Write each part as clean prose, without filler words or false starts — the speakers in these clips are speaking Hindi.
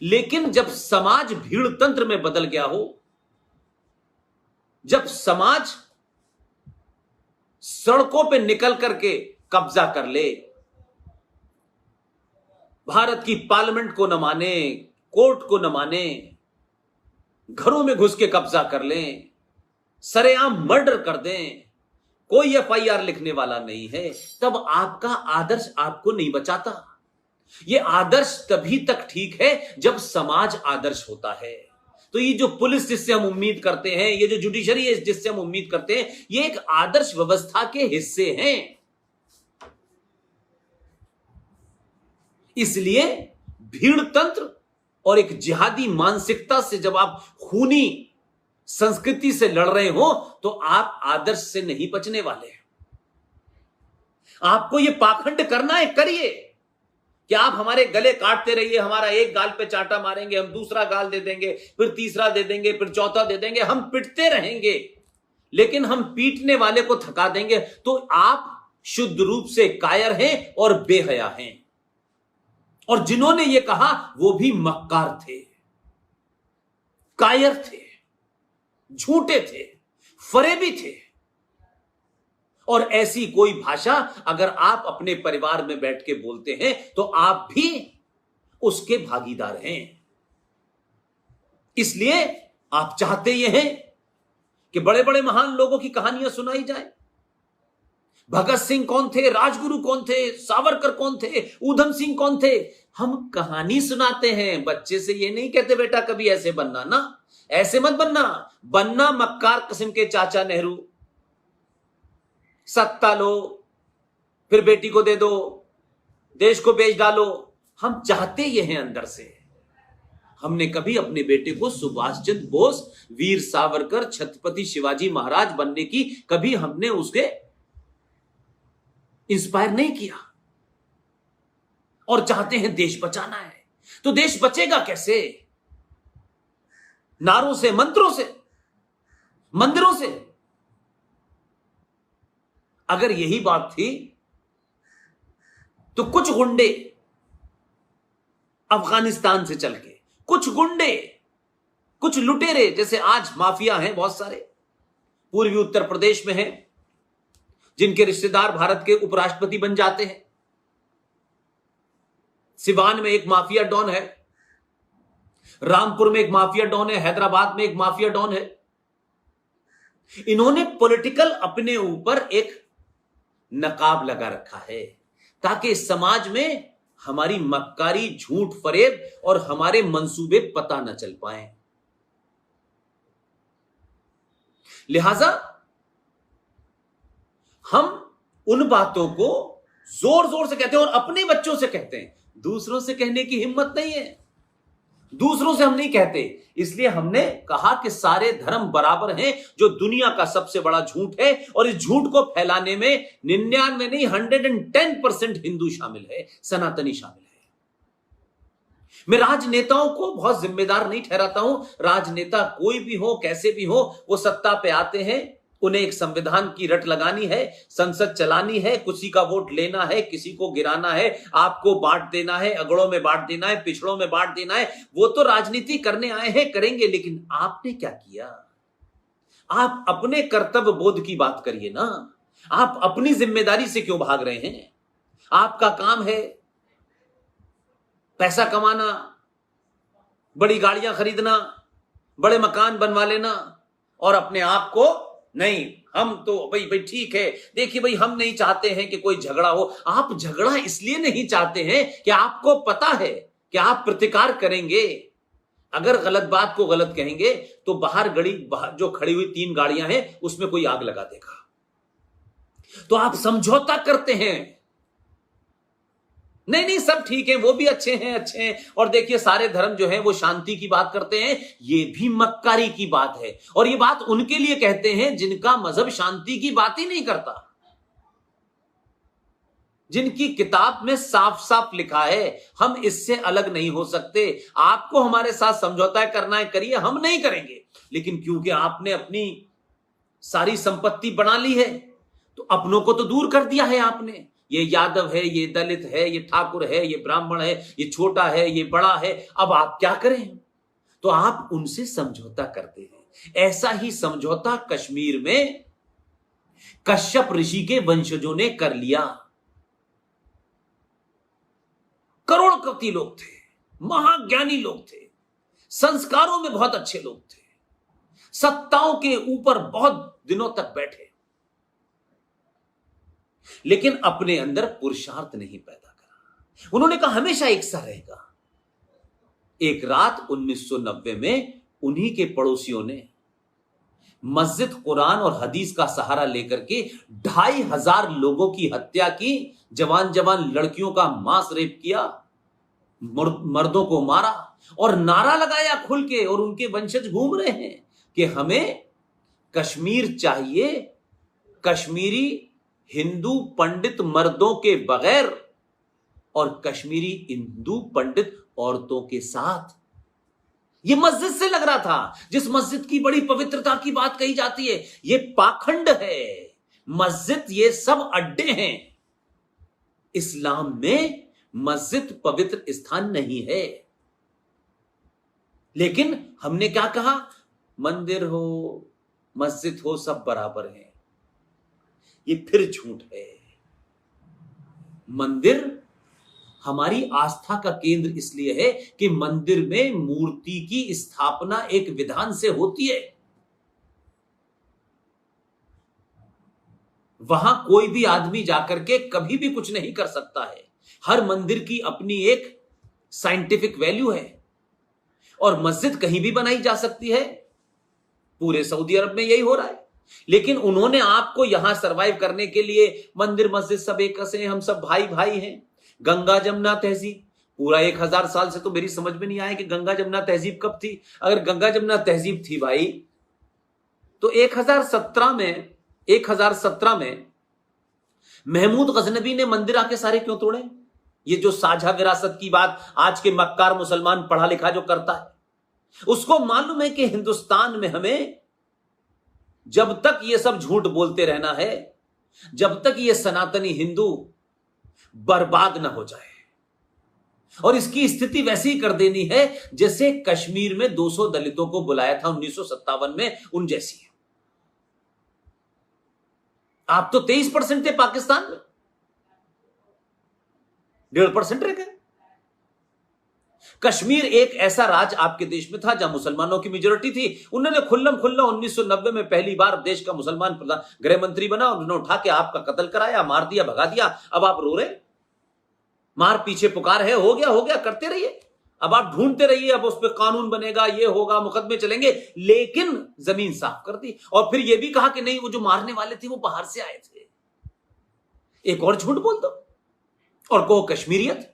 लेकिन जब समाज भीड़ तंत्र में बदल गया हो, जब समाज सड़कों पे निकल करके कब्जा कर ले, भारत की पार्लियामेंट को न माने, कोर्ट को न माने, घरों में घुस के कब्जा कर लें, सरेआम मर्डर कर दें, कोई एफआईआर लिखने वाला नहीं है, तब आपका आदर्श आपको नहीं बचाता। यह आदर्श तभी तक ठीक है जब समाज आदर्श होता है। तो ये जो पुलिस जिससे हम उम्मीद करते हैं, ये जो जुडिशरी है जिससे हम उम्मीद करते हैं, ये एक आदर्श व्यवस्था के हिस्से हैं। इसलिए भीड़ तंत्र और एक जिहादी मानसिकता से जब आप खूनी संस्कृति से लड़ रहे हो तो आप आदर्श से नहीं बचने वाले। आपको यह पाखंड करना है, करिए कि आप हमारे गले काटते रहिए, हमारा एक गाल पे चांटा मारेंगे, हम दूसरा गाल दे देंगे, फिर तीसरा दे देंगे, फिर चौथा दे देंगे, हम पिटते रहेंगे, लेकिन हम पीटने वाले को थका देंगे। तो आप शुद्ध रूप से कायर हैं और बेहया हैं। और जिन्होंने यह कहा वो भी मक्कार थे, कायर थे, झूठे थे, फरेबी थे। और ऐसी कोई भाषा अगर आप अपने परिवार में बैठ के बोलते हैं तो आप भी उसके भागीदार हैं। इसलिए आप चाहते ये हैं कि बड़े बड़े महान लोगों की कहानियां सुनाई जाए। भगत सिंह कौन थे, राजगुरु कौन थे, सावरकर कौन थे, ऊधम सिंह कौन थे। हम कहानी सुनाते हैं, बच्चे से ये नहीं कहते बेटा कभी ऐसे बनना ना, ऐसे मत बनना मक्कार किस्म के चाचा नेहरू, सत्ता लो फिर बेटी को दे दो, देश को बेच डालो। हम चाहते ये हैं अंदर से। हमने कभी अपने बेटे को सुभाष चंद्र बोस, वीर सावरकर, छत्रपति शिवाजी महाराज बनने की कभी हमने उसके इंस्पायर नहीं किया। और चाहते हैं देश बचाना है। तो देश बचेगा कैसे? नारों से, मंत्रों से, मंदिरों से। अगर यही बात थी तो कुछ गुंडे अफगानिस्तान से चल के, कुछ गुंडे, कुछ लुटेरे, जैसे आज माफिया हैं बहुत सारे पूर्वी उत्तर प्रदेश में हैं, जिनके रिश्तेदार भारत के उपराष्ट्रपति बन जाते हैं। सिवान में एक माफिया डॉन है, रामपुर में एक माफिया डॉन है, हैदराबाद में एक माफिया डॉन है। इन्होंने पॉलिटिकल अपने ऊपर एक नकाब लगा रखा है ताकि इस समाज में हमारी मक्कारी, झूठ, फरेब और हमारे मंसूबे पता न चल पाए। लिहाजा हम उन बातों को जोर जोर से कहते हैं और अपने बच्चों से कहते हैं, दूसरों से कहने की हिम्मत नहीं है। दूसरों से हम नहीं कहते। इसलिए हमने कहा कि सारे धर्म बराबर हैं, जो दुनिया का सबसे बड़ा झूठ है। और इस झूठ को फैलाने में 99 नहीं 110% हिंदू शामिल है, सनातनी शामिल है। मैं राजनेताओं को बहुत जिम्मेदार नहीं ठहराता हूं। राजनेता कोई भी हो, कैसे भी हो, वो सत्ता पे आते हैं, उन्हें एक संविधान की रट लगानी है, संसद चलानी है, किसी का वोट लेना है, किसी को गिराना है, आपको बांट देना है, अगड़ों में बांट देना है, पिछड़ों में बांट देना है। वो तो राजनीति करने आए हैं, करेंगे। लेकिन आपने क्या किया? आप अपने कर्तव्य बोध की बात करिए ना। आप अपनी जिम्मेदारी से क्यों भाग रहे हैं? आपका काम है पैसा कमाना, बड़ी गाड़ियां खरीदना, बड़े मकान बनवा लेना, और अपने आप को नहीं, हम तो भाई ठीक है, देखिए भाई हम नहीं चाहते हैं कि कोई झगड़ा हो। आप झगड़ा इसलिए नहीं चाहते हैं कि आपको पता है कि आप प्रतिकार करेंगे। अगर गलत बात को गलत कहेंगे तो बाहर जो खड़ी हुई 3 गाड़ियां हैं उसमें कोई आग लगा देगा। तो आप समझौता करते हैं, नहीं सब ठीक है, वो भी अच्छे हैं। और देखिए सारे धर्म जो है वो शांति की बात करते हैं। ये भी मक्कारी की बात है। और ये बात उनके लिए कहते हैं जिनका मजहब शांति की बात ही नहीं करता, जिनकी किताब में साफ साफ लिखा है हम इससे अलग नहीं हो सकते। आपको हमारे साथ समझौता करना है, करिए, हम नहीं करेंगे। लेकिन क्योंकि आपने अपनी सारी संपत्ति बना ली है तो अपनों को तो दूर कर दिया है आपने। ये यादव है, ये दलित है, ये ठाकुर है, ये ब्राह्मण है, ये छोटा है, ये बड़ा है, अब आप क्या करें? तो आप उनसे समझौता करते हैं। ऐसा ही समझौता कश्मीर में कश्यप ऋषि के वंशजों ने कर लिया। करोड़पति लोग थे, महाज्ञानी लोग थे, संस्कारों में बहुत अच्छे लोग थे, सत्ताओं के ऊपर बहुत दिनों तक बैठे, लेकिन अपने अंदर पुरुषार्थ नहीं पैदा करा। उन्होंने कहा हमेशा एक सा रहेगा। एक रात 1990 में उन्हीं के पड़ोसियों ने मस्जिद, कुरान और हदीस का सहारा लेकर के 2500 लोगों की हत्या की, जवान जवान लड़कियों का मांस रेप किया, मर्दों को मारा और नारा लगाया खुल के। और उनके वंशज घूम रहे हैं कि हमें कश्मीर चाहिए, कश्मीरी हिंदू पंडित मर्दों के बगैर और कश्मीरी हिंदू पंडित औरतों के साथ। यह मस्जिद से लग रहा था, जिस मस्जिद की बड़ी पवित्रता की बात कही जाती है। यह पाखंड है मस्जिद, ये सब अड्डे हैं। इस्लाम में मस्जिद पवित्र स्थान नहीं है। लेकिन हमने क्या कहा? मंदिर हो, मस्जिद हो, सब बराबर हैं। ये फिर झूठ है। मंदिर हमारी आस्था का केंद्र इसलिए है कि मंदिर में मूर्ति की स्थापना एक विधान से होती है। वहां कोई भी आदमी जाकर के कभी भी कुछ नहीं कर सकता है। हर मंदिर की अपनी एक साइंटिफिक वैल्यू है और मस्जिद कहीं भी बनाई जा सकती है। पूरे सऊदी अरब में यही हो रहा है। लेकिन उन्होंने आपको यहां सरवाइव करने के लिए मंदिर मस्जिद सब एक से, हम सब भाई भाई हैं। गंगा जमुना तहजीब पूरा 1000 साल से तो मेरी समझ में नहीं आया कि गंगा जमुना तहजीब कब थी। अगर गंगा जमुना तहजीब थी भाई, तो 1017 में महमूद गजनबी ने मंदिर आके सारे क्यों तोड़े? ये जो साझा विरासत की बात आज के मक्कार मुसलमान पढ़ा लिखा जो करता है, उसको मालूम है कि हिंदुस्तान में हमें जब तक ये सब झूठ बोलते रहना है, जब तक ये सनातनी हिंदू बर्बाद ना हो जाए। और इसकी स्थिति वैसी ही कर देनी है जैसे कश्मीर में 200 दलितों को बुलाया था 1957 में, उन जैसी। आप तो 23% थे पाकिस्तान में, 1.5% रह गए। कश्मीर एक ऐसा राज्य आपके देश में था जहां मुसलमानों की मेजोरिटी थी। उन्होंने खुल्लम खुल्ला 1990 में पहली बार देश का मुसलमान गृह मंत्री बना, उन्होंने उठा के आपका कत्ल कराया, मार दिया, भगा दिया। अब आप रो रहे, मार पीछे पुकार है, हो गया करते रहिए। अब आप ढूंढते रहिए, अब उस पर कानून बनेगा, ये होगा, मुकदमे चलेंगे, लेकिन जमीन साफ कर दी। और फिर यह भी कहा कि नहीं, वो जो मारने वाले थे वो बाहर से आए थे। एक और झूठ बोल दो और कहो कश्मीरियत।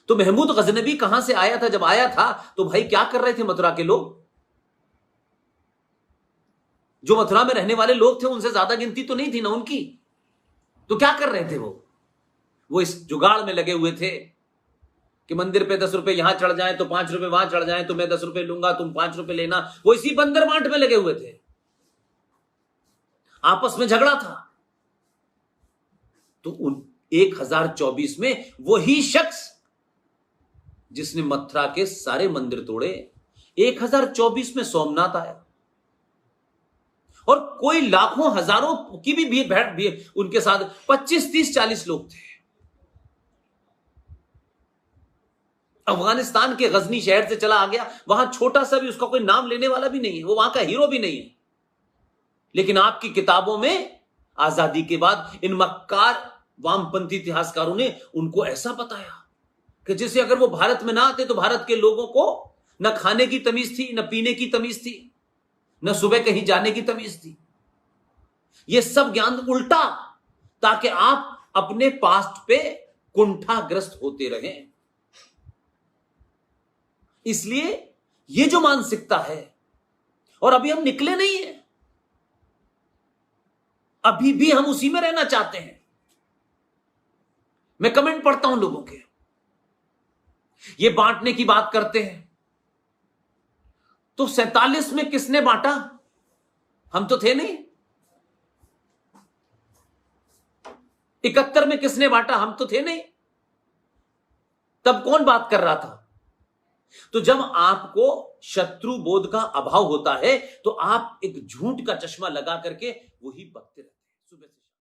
तो महमूद गजनबी कहां से आया था? जब आया था तो भाई क्या कर रहे थे मथुरा के लोग? जो मथुरा में रहने वाले लोग थे उनसे ज्यादा गिनती तो नहीं थी ना उनकी। तो क्या कर रहे थे वो इस जुगाड़ में लगे हुए थे कि मंदिर पे 10 रुपए यहां चढ़ जाए तो 5 रुपए वहां चढ़ जाए, तो मैं 10 रुपए लूंगा, तुम 5 रुपए लेना। वो इसी बंदर बांट में लगे हुए थे, आपस में झगड़ा था। तो 1024 में वही शख्स जिसने मथुरा के सारे मंदिर तोड़े, 1024 में सोमनाथ आया और कोई लाखों हजारों की भी भीड़ उनके साथ 25, 30, 40 लोग थे। अफगानिस्तान के गजनी शहर से चला आ गया, वहां छोटा सा भी, उसका कोई नाम लेने वाला भी नहीं है, वो वहां का हीरो भी नहीं है। लेकिन आपकी किताबों में आजादी के बाद इन मक्कार वामपंथी इतिहासकारों ने उनको ऐसा बताया कि जैसे अगर वो भारत में ना आते तो भारत के लोगों को न खाने की तमीज थी, न पीने की तमीज थी, न सुबह कहीं जाने की तमीज थी। ये सब ज्ञान उल्टा, ताकि आप अपने पास्ट पे कुंठाग्रस्त होते रहें। इसलिए ये जो मानसिकता है, और अभी हम निकले नहीं है, अभी भी हम उसी में रहना चाहते हैं। मैं कमेंट पढ़ता हूं लोगों के, ये बांटने की बात करते हैं। तो 47 में किसने बांटा? हम तो थे नहीं। 71 में किसने बांटा? हम तो थे नहीं, तब कौन बात कर रहा था? तो जब आपको शत्रु बोध का अभाव होता है तो आप एक झूठ का चश्मा लगा करके वही बकते रहते हैं सुबह से।